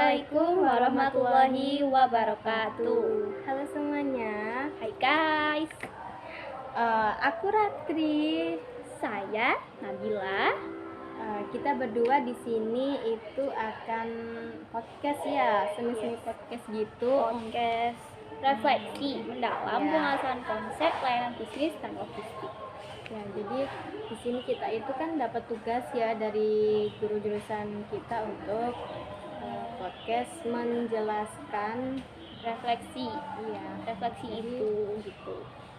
Assalamualaikum warahmatullahi wabarakatuh. Halo semuanya, Hai guys, aku Ratri. saya Nabila. Kita berdua di sini itu akan podcast ya, semi-semi podcast gitu. Podcast refleksi mendalam Ya. pengasahan konsep layanan bisnis dan logistik. Ya, jadi di sini kita itu kan dapat tugas ya dari guru jurusan kita untuk podcast menjelaskan. Refleksi, Iya, refleksi Jadi- itu gitu.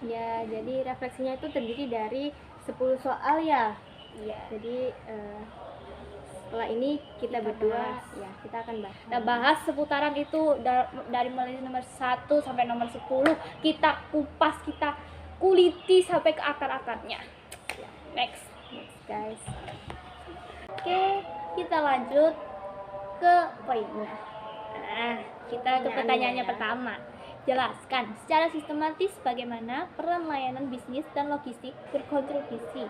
ya. Jadi refleksinya itu terdiri dari 10 soal ya. Iya. Jadi setelah ini kita berdua bahas. ya kita akan bahas. Kita bahas seputaran itu dari mulai nomor 1 sampai nomor 10. Kita kupas, kita kuliti sampai ke akar-akarnya. Next. Guys. Oke, kita lanjut ke poinnya. Kita ke pertanyaannya ya. pertama. Jelaskan secara sistematis bagaimana peran layanan bisnis dan logistik berkontribusi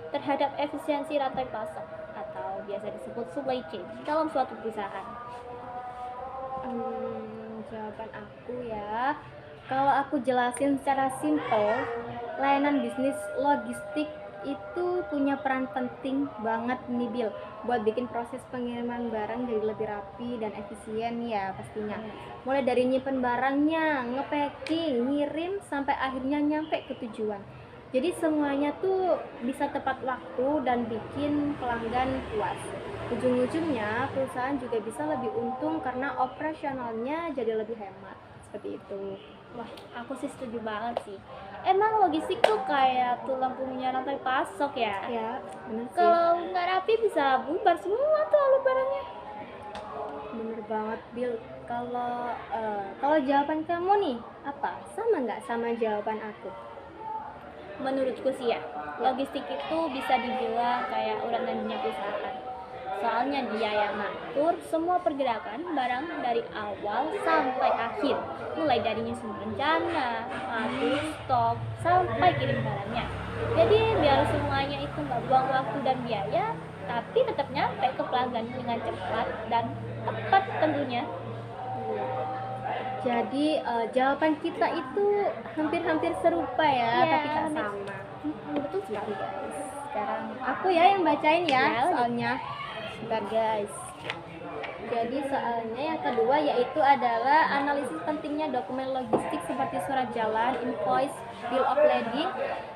terhadap efisiensi rantai pasok atau biasa disebut supply chain dalam suatu perusahaan. Jawaban aku ya. Kalau aku jelasin secara simpel, layanan bisnis logistik itu punya peran penting banget nih Bil, buat bikin proses pengiriman barang jadi lebih rapi dan efisien ya pastinya. Mulai dari nyimpen barangnya, nge-packing, ngirim sampai akhirnya nyampe ke tujuan. Jadi semuanya tuh bisa tepat waktu dan bikin pelanggan puas. Ujung-ujungnya perusahaan juga bisa lebih untung karena operasionalnya jadi lebih hemat. Seperti itu. Wah, aku sih setuju banget sih. Emang logistik tuh kayak tulang punggungnya rantai pasok ya. Ya, bener sih. Kalau nggak rapi bisa bubar semua tuh alur barangnya. Bener banget Bill. Kalau jawaban kamu nih apa? Sama nggak sama jawaban aku? Menurutku sih ya, logistik itu bisa dibilang kayak urat nadinya perusahaan. Soalnya dia yang ngatur semua pergerakan barang dari awal sampai akhir, mulai dari nyusun rencana, ngatur stok, sampai kirim barangnya. Jadi biar semuanya itu nggak buang waktu dan biaya, tapi tetap nyampe ke pelanggan dengan cepat dan tepat tentunya. Jadi jawaban kita itu hampir-hampir serupa ya, Iya, tapi tak hampir. sama. Betul sekali guys. Sekarang aku ya yang bacain ya Ya, soalnya. Sebentar guys. Jadi soalnya yang kedua yaitu adalah analisis pentingnya dokumen logistik seperti surat jalan, invoice, bill of lading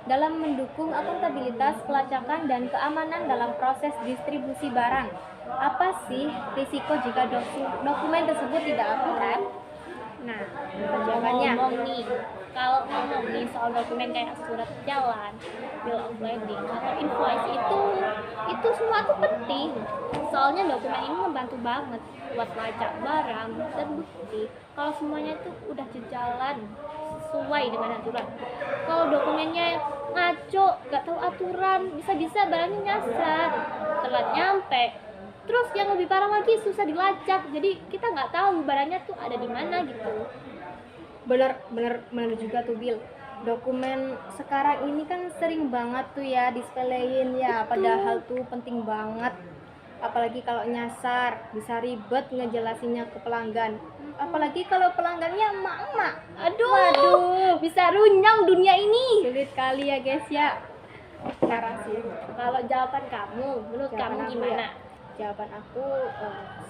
dalam mendukung akuntabilitas, pelacakan, dan keamanan dalam proses distribusi barang. Apa sih risiko jika dokumen tersebut tidak akurat? Nah, jawabannya. Kalau ngomong nih soal dokumen kayak surat jalan, bill of lading atau invoice itu semua tuh penting. Soalnya dokumen ini membantu banget buat lacak barang dan bukti kalau semuanya itu udah sejalan sesuai dengan aturan. Kalau dokumennya ngaco, gak tahu aturan, bisa-bisa barangnya nyasar, telat nyampe. Terus yang lebih parah lagi susah dilacak, jadi kita nggak tahu barangnya tuh ada di mana gitu. Bener juga tuh Bill. Dokumen sekarang ini kan sering banget tuh ya disepelein ya, padahal tuh penting banget. Apalagi kalau nyasar, bisa ribet ngejelasinnya ke pelanggan. Apalagi kalau pelanggannya emak-emak. Aduh, bisa runyam dunia ini. Sulit kali ya guys ya. Parah sih. Kalau jawaban kamu, menurut Jawaban kamu aku gimana? ya. Jawaban aku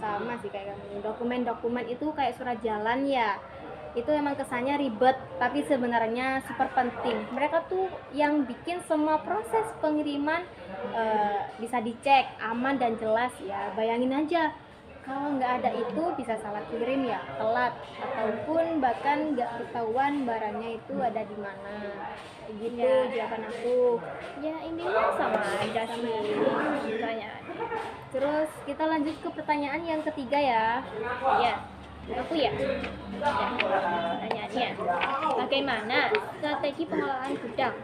sama sih kayak kamu. Dokumen-dokumen itu kayak surat jalan ya. Itu emang kesannya ribet, tapi sebenarnya super penting. Mereka tuh yang bikin semua proses pengiriman bisa dicek, aman dan jelas ya. Bayangin aja, kalau nggak ada itu bisa salah kirim ya, telat, ataupun bahkan nggak ketahuan barangnya itu ada di mana. Gitu Ya. jawaban aku. Ya intinya sama aja Sama sih ya. pertanyaannya. Terus kita lanjut ke pertanyaan yang ketiga ya. Ya, aku ya. Pertanyaannya, bagaimana strategi pengelolaan gudang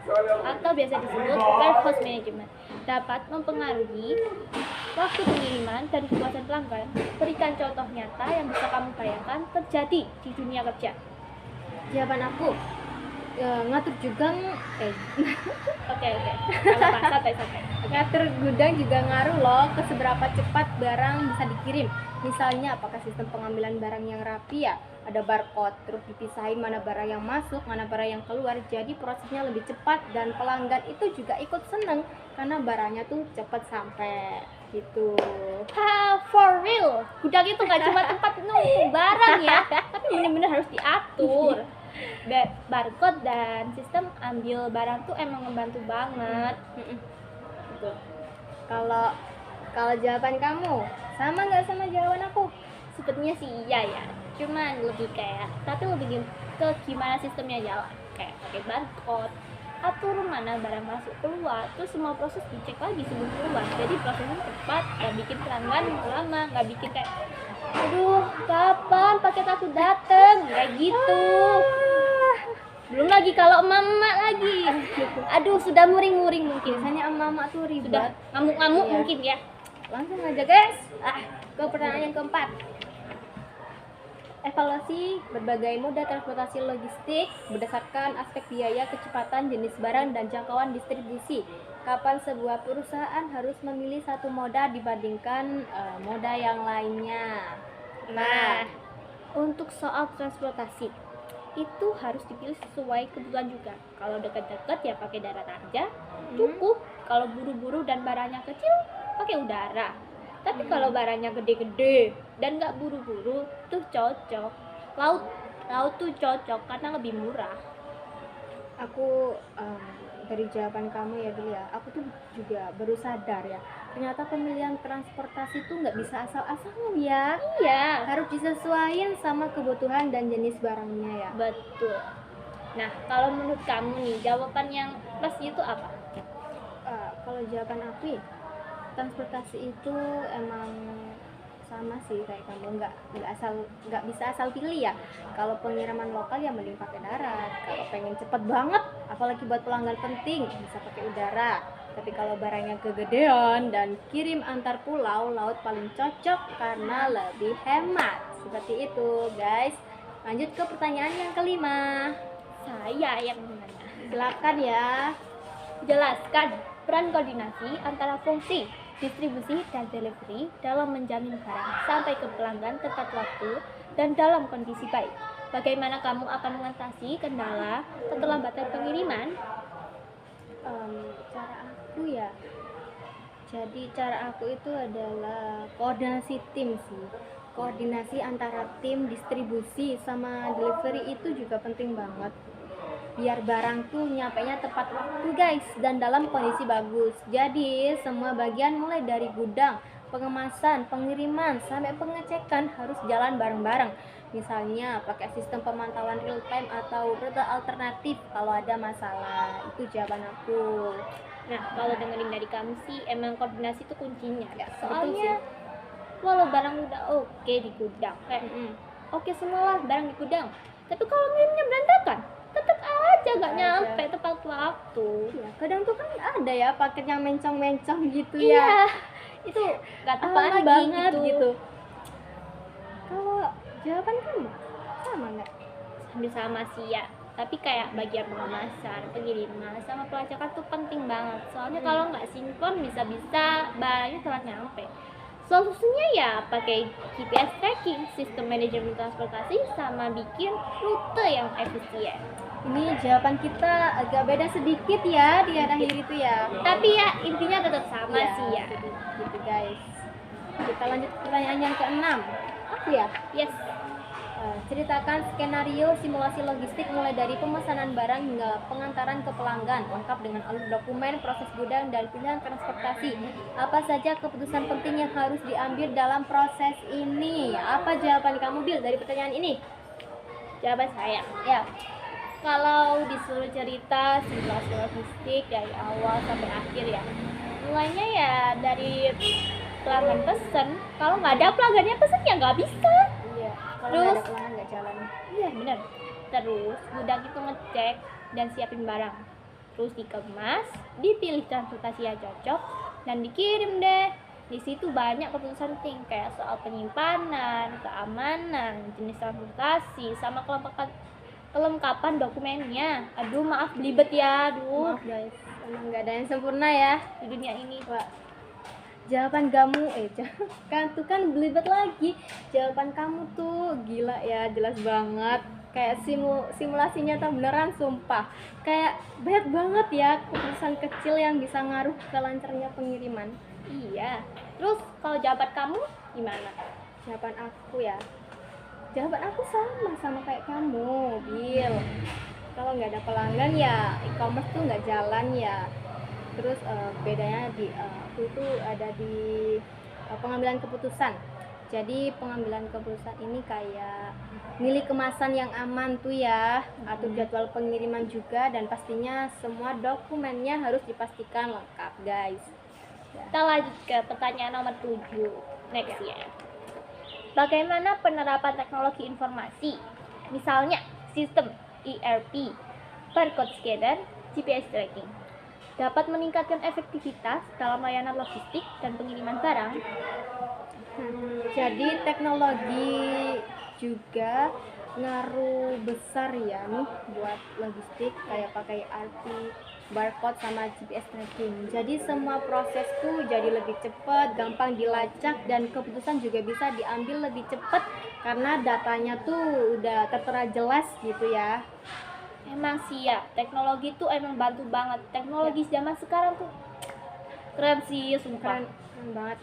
atau biasa disebut warehouse management dapat mempengaruhi waktu pengiriman dan kepuasan pelanggan? Berikan contoh nyata yang bisa kamu bayangkan terjadi di dunia kerja. Jawaban aku ngatur gudang Oke. Kalau santai. ngatur gudang juga ngaruh loh ke seberapa cepat barang bisa dikirim. Misalnya apakah sistem pengambilan barang yang rapi ya, ada barcode, terus dipisahin mana barang yang masuk, mana barang yang keluar. Jadi prosesnya lebih cepat dan pelanggan itu juga ikut seneng karena barangnya tuh cepat sampai gitu. Ha, for real. Gudang itu gak cuma tempat numpuk barang ya, tapi benar-benar harus diatur. Barcode dan sistem ambil barang tuh emang membantu banget. Gitu. Kalau kalau jawaban kamu sama nggak sama jawaban aku? Sepertinya sih iya ya, cuman lebih kayak, tapi lebih ke gimana sistemnya jalan, kayak pakai barcode, atur mana barang masuk keluar, terus semua proses dicek lagi sebelum keluar, jadi prosesnya cepat, nggak bikin pelanggan lama, nggak bikin kayak aduh kapan paket aku dateng, kayak gitu. Belum lagi kalau emak lagi, aduh sudah muring-muring mungkin, Biasanya emak-emak tuh sudah ribet. ngamuk-ngamuk Iya. mungkin ya. Langsung aja guys. Ke pertanyaan yang keempat. Evaluasi berbagai moda transportasi logistik berdasarkan aspek biaya, kecepatan, jenis barang, dan jangkauan distribusi. Kapan sebuah perusahaan harus memilih satu moda dibandingkan moda yang lainnya? Nah, untuk soal transportasi itu harus dipilih sesuai kebutuhan juga. Kalau dekat-dekat ya pakai darat aja, cukup. Kalau buru-buru dan barangnya kecil, pakai udara. Tapi kalau barangnya gede-gede dan nggak buru-buru, tuh cocok. Laut tuh cocok karena lebih murah. Aku dari jawaban kamu ya dulu ya, aku tuh juga baru sadar ya, ternyata pemilihan transportasi tuh nggak bisa asal-asalan ya, Iya, harus disesuaikan sama kebutuhan dan jenis barangnya ya. betul. Nah, kalau menurut kamu nih, jawaban yang pas itu apa? Kalau jawaban aku ya, transportasi itu emang sama sih kayak kamu, nggak bisa asal pilih ya. Kalau pengiriman lokal ya mending pakai darat, kalau pengen cepet banget apalagi buat pelanggan penting bisa pakai udara. Tapi kalau barangnya kegedean dan kirim antar pulau, laut paling cocok karena lebih hemat. Seperti itu guys. Lanjut ke pertanyaan yang kelima. Saya yang menanya. Silakan ya. Jelaskan peran koordinasi antara fungsi distribusi dan delivery dalam menjamin barang sampai ke pelanggan tepat waktu dan dalam kondisi baik. Bagaimana kamu akan mengatasi kendala keterlambatan pengiriman? Cara aku ya, jadi cara aku itu adalah koordinasi tim sih. Koordinasi antara tim distribusi sama delivery itu juga penting banget, biar barang tuh nyampainya tepat waktu guys dan dalam kondisi bagus. Jadi semua bagian mulai dari gudang, pengemasan, pengiriman sampai pengecekan harus jalan bareng-bareng. Misalnya pakai sistem pemantauan real time atau rute alternatif kalau ada masalah. Itu jawaban aku. Nah, kalau dengerin dari kamu sih emang koordinasi itu kuncinya. Ya, Soalnya walau barang udah oke di gudang, kayak oke semua lah barang di gudang, tapi kalau ngirimnya berantakan, tetap aja gak nyampe tepat waktu. Ya, kadang tuh kan ada ya paket yang mencong-mencong gitu ya. Iya, itu gak tepat Apaan lagi banget gitu. gitu. Kalau jawaban kamu sama nggak? Hampir sama sih ya, tapi kayak bagian pengemasan, pengiriman, sama pelacakan tuh penting banget. Soalnya kalau nggak sinkron bisa-bisa barangnya telat nyampe. Solusinya ya pakai GPS tracking, sistem manajemen transportasi, sama bikin rute yang efisien. Ini jawaban kita agak beda sedikit ya di akhir itu ya. Tapi ya intinya tetap sama Iya, sih ya. Gitu guys. Kita lanjut ke pertanyaan yang keenam. Aku ya. Yes. Ceritakan skenario simulasi logistik mulai dari pemesanan barang hingga pengantaran ke pelanggan, lengkap dengan alur dokumen, proses gudang, dan pilihan transportasi. Apa saja keputusan penting yang harus diambil dalam proses ini? Apa jawaban kamu, Bil, dari pertanyaan ini? Jawaban saya, Ya, kalau disuruh cerita simulasi logistik dari awal sampai akhir ya, mulainya ya dari pelanggan pesen. Kalau nggak ada pelanggannya pesen ya nggak bisa. iya. Kalau Terus? nggak ada pelanggan nggak jalan. Iya bener. Terus gudang itu ngecek dan siapin barang, terus dikemas, dipilih transportasi yang cocok, dan dikirim deh. Di situ banyak keputusan penting kayak soal penyimpanan, keamanan, jenis transportasi, sama kelengkapan dokumennya. Aduh maaf belibet ya, aduh Maaf guys, emang nggak ada yang sempurna ya di dunia ini. Wah, Jawaban kamu kan tuh kan belibet lagi. Jawaban kamu tuh gila ya, jelas banget. Kayak simulasi nyata beneran, sumpah. Kayak banyak banget ya keputusan kecil yang bisa ngaruh ke lancarnya pengiriman. Iya. Terus kalau jawaban kamu gimana? Jawaban aku ya. Jawaban aku sama kayak kamu, Bil. Kalau nggak ada pelanggan ya e-commerce tuh nggak jalan ya. Terus bedanya di aku itu ada di pengambilan keputusan. Jadi pengambilan keputusan ini kayak milih kemasan yang aman tuh ya, atur jadwal pengiriman juga, dan pastinya semua dokumennya harus dipastikan lengkap, guys. Kita lanjut ke pertanyaan nomor 7. Next ya. Bagaimana penerapan teknologi informasi? Misalnya sistem ERP, barcode scanner, GPS tracking dapat meningkatkan efektivitas dalam layanan logistik dan pengiriman barang. Jadi teknologi juga ngaruh besar ya nih buat logistik, kayak pakai ERP, barcode sama GPS tracking. Jadi semua proses tuh jadi lebih cepat, gampang dilacak, dan keputusan juga bisa diambil lebih cepat karena datanya tuh udah tertera jelas gitu ya. Emang sih ya, teknologi tuh emang bantu banget. Teknologi zaman sekarang tuh keren sih, sumpah. Keren banget.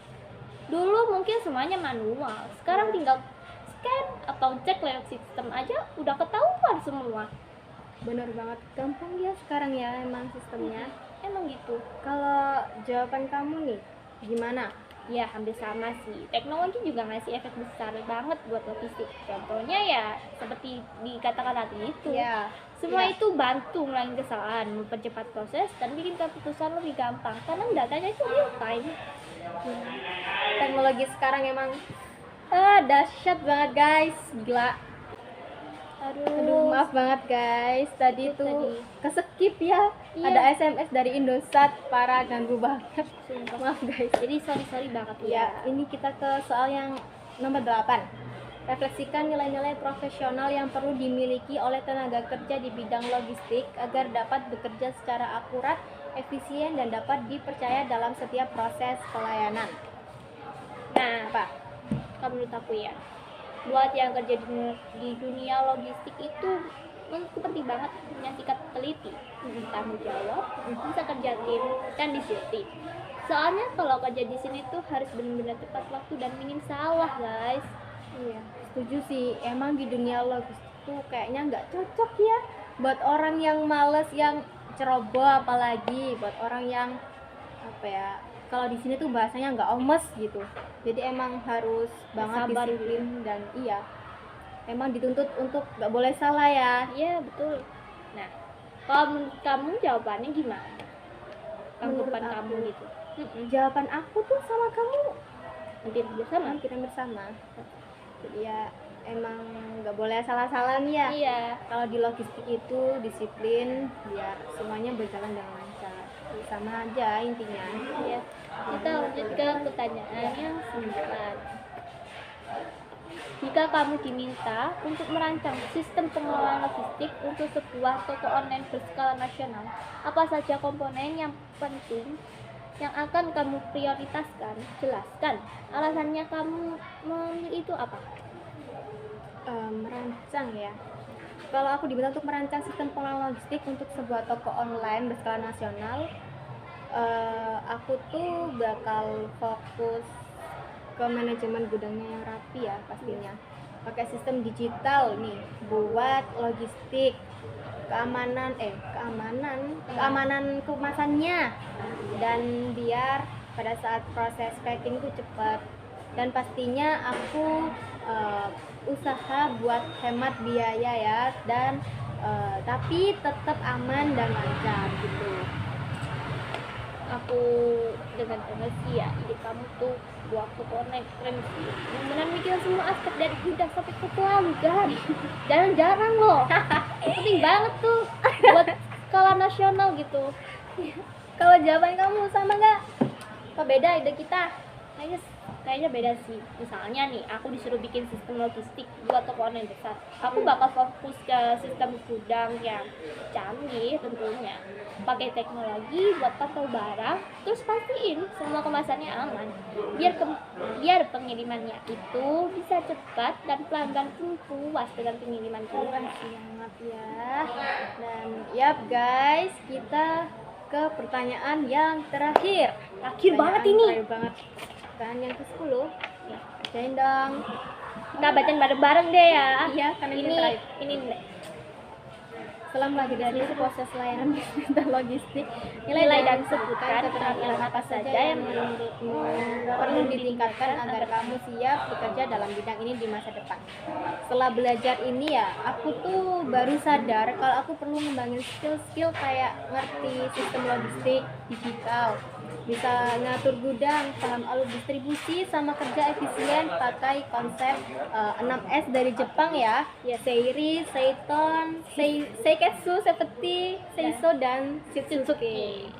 Dulu mungkin semuanya manual, sekarang tinggal scan atau cek lewat sistem aja udah ketahuan semua. Bener banget, gampang ya sekarang ya emang sistemnya. Emang gitu. Kalau jawaban kamu nih gimana? Ya hampir sama sih. Teknologi juga ngasih efek besar banget buat logistik. Contohnya ya seperti dikatakan tadi itu. Ya, Semua ya. itu bantu ngurangin kesalahan, mempercepat proses, dan bikin keputusan lebih gampang karena datanya itu real time. Teknologi sekarang emang dahsyat banget guys, gila. Aduh, maaf banget guys, tadi Itu tuh tadi. keskip ya. Iya. Ada SMS dari Indosat, para ganggu banget. Sumpah. Maaf guys. Jadi sorry banget Ya, ini kita ke soal yang nomor 8. Refleksikan nilai-nilai profesional yang perlu dimiliki oleh tenaga kerja di bidang logistik agar dapat bekerja secara akurat, efisien, dan dapat dipercaya dalam setiap proses pelayanan. Nah, Apa? kalau menurut aku ya, buat yang kerja di dunia logistik itu menurutku penting banget punya sikap teliti, tanggung jawab, bisa kerja tim, dan disiplin. Soalnya kalau kerja di sini tuh harus benar-benar tepat waktu dan minim salah, guys. Iya, setuju sih. Emang di dunia logistik tuh kayaknya nggak cocok ya buat orang yang males, yang ceroboh, apalagi buat orang yang apa ya? Kalau di sini tuh bahasanya nggak omes gitu. Jadi emang harus banget Sabar disiplin dan iya. Emang dituntut untuk nggak boleh salah ya. Iya, betul. Nah, kalau menurut kamu jawabannya gimana? Menurut Tanggapan aku, kamu gitu. jawaban aku tuh sama kamu Hampir bersama. hampir sama. Jadi ya emang nggak boleh salah-salah nih ya. Iya. Kalau di logistik itu disiplin biar semuanya berjalan dengan lancar. Sama aja intinya. Iya. Kita lanjut ke pertanyaan yang 9. Jika kamu diminta untuk merancang sistem pengelolaan logistik untuk sebuah toko online berskala nasional, apa saja komponen yang penting yang akan kamu prioritaskan? Jelaskan. Alasannya kamu memilih itu apa? Merancang ya. Kalau aku diminta untuk merancang sistem pengelolaan logistik untuk sebuah toko online berskala nasional, aku tuh bakal fokus ke manajemen gudangnya yang rapi ya pastinya. Pakai sistem digital nih buat logistik, keamanan kemasannya, dan biar pada saat proses packing tuh cepat. Dan pastinya aku usaha buat hemat biaya ya, dan tapi tetap aman dan lancar gitu. Aku dengan sih ya, ide kamu tuh buat toko online keren sih. Benar-benar mikir semua aspek dari gudang sampai ke pelanggan. Jarang-jarang loh. Penting banget tuh buat skala nasional gitu. Kalau jawaban kamu sama nggak? Apa beda ide kita? Ayo kayaknya beda sih. Misalnya nih, aku disuruh bikin sistem logistik buat toko online besar. Aku bakal fokus ke sistem gudang yang canggih tentunya. Pakai teknologi buat pantau barang, terus pastiin semua kemasannya aman. Biar pengirimannya itu bisa cepat dan pelanggan pun puas dengan pengiriman kita. Siap ya. Dan yap guys, kita ke pertanyaan yang terakhir. Terakhir banget Pertanyaan ini. terakhir banget. Pertanyaan yang ke-10. Ya, bacain dong. Kita bacain bareng-bareng deh ya. Iya, karena ini terakhir. ini Setelah mempelajari proses layanan bisnis dan logistik, nilai dan sebutkan keterampilan apa saja yang menurutmu perlu ditingkatkan agar kamu siap bekerja dalam bidang ini di masa depan. Setelah belajar ini ya, aku tuh baru sadar kalau aku perlu ngembangin skill-skill kayak ngerti sistem logistik digital, bisa ngatur gudang, paham alur distribusi, sama kerja efisien pakai konsep 6S dari Jepang ya, Seiri, Seiton, Seiketsu, Seperti, Seiso, dan Shitsuki.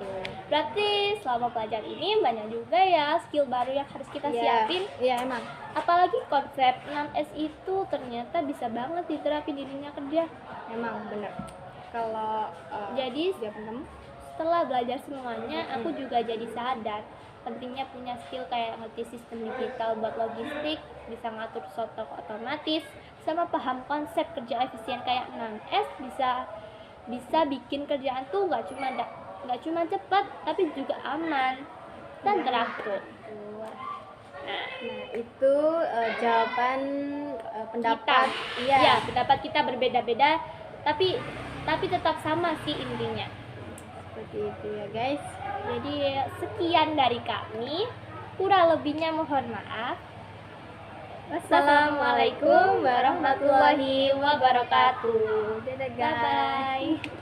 Berarti selama pelajaran ini banyak juga ya skill baru yang harus kita siapin. Iya emang. Apalagi konsep 6S itu ternyata bisa banget diterapin di dunia kerja. Emang bener. Kalau jadi siap temen, setelah belajar semuanya, aku juga jadi sadar pentingnya punya skill kayak ngerti sistem digital buat logistik, bisa ngatur stok otomatis, sama paham konsep kerja efisien kayak 6S bisa bikin kerjaan tuh nggak cuma cepat tapi juga aman dan teratur. Nah itu jawaban pendapat. Iya, pendapat kita berbeda-beda, tapi tetap sama sih intinya. Seperti itu ya guys. Jadi sekian dari kami, kurang lebihnya mohon maaf. Wassalamualaikum warahmatullahi wabarakatuh. Dadah guys. Bye bye.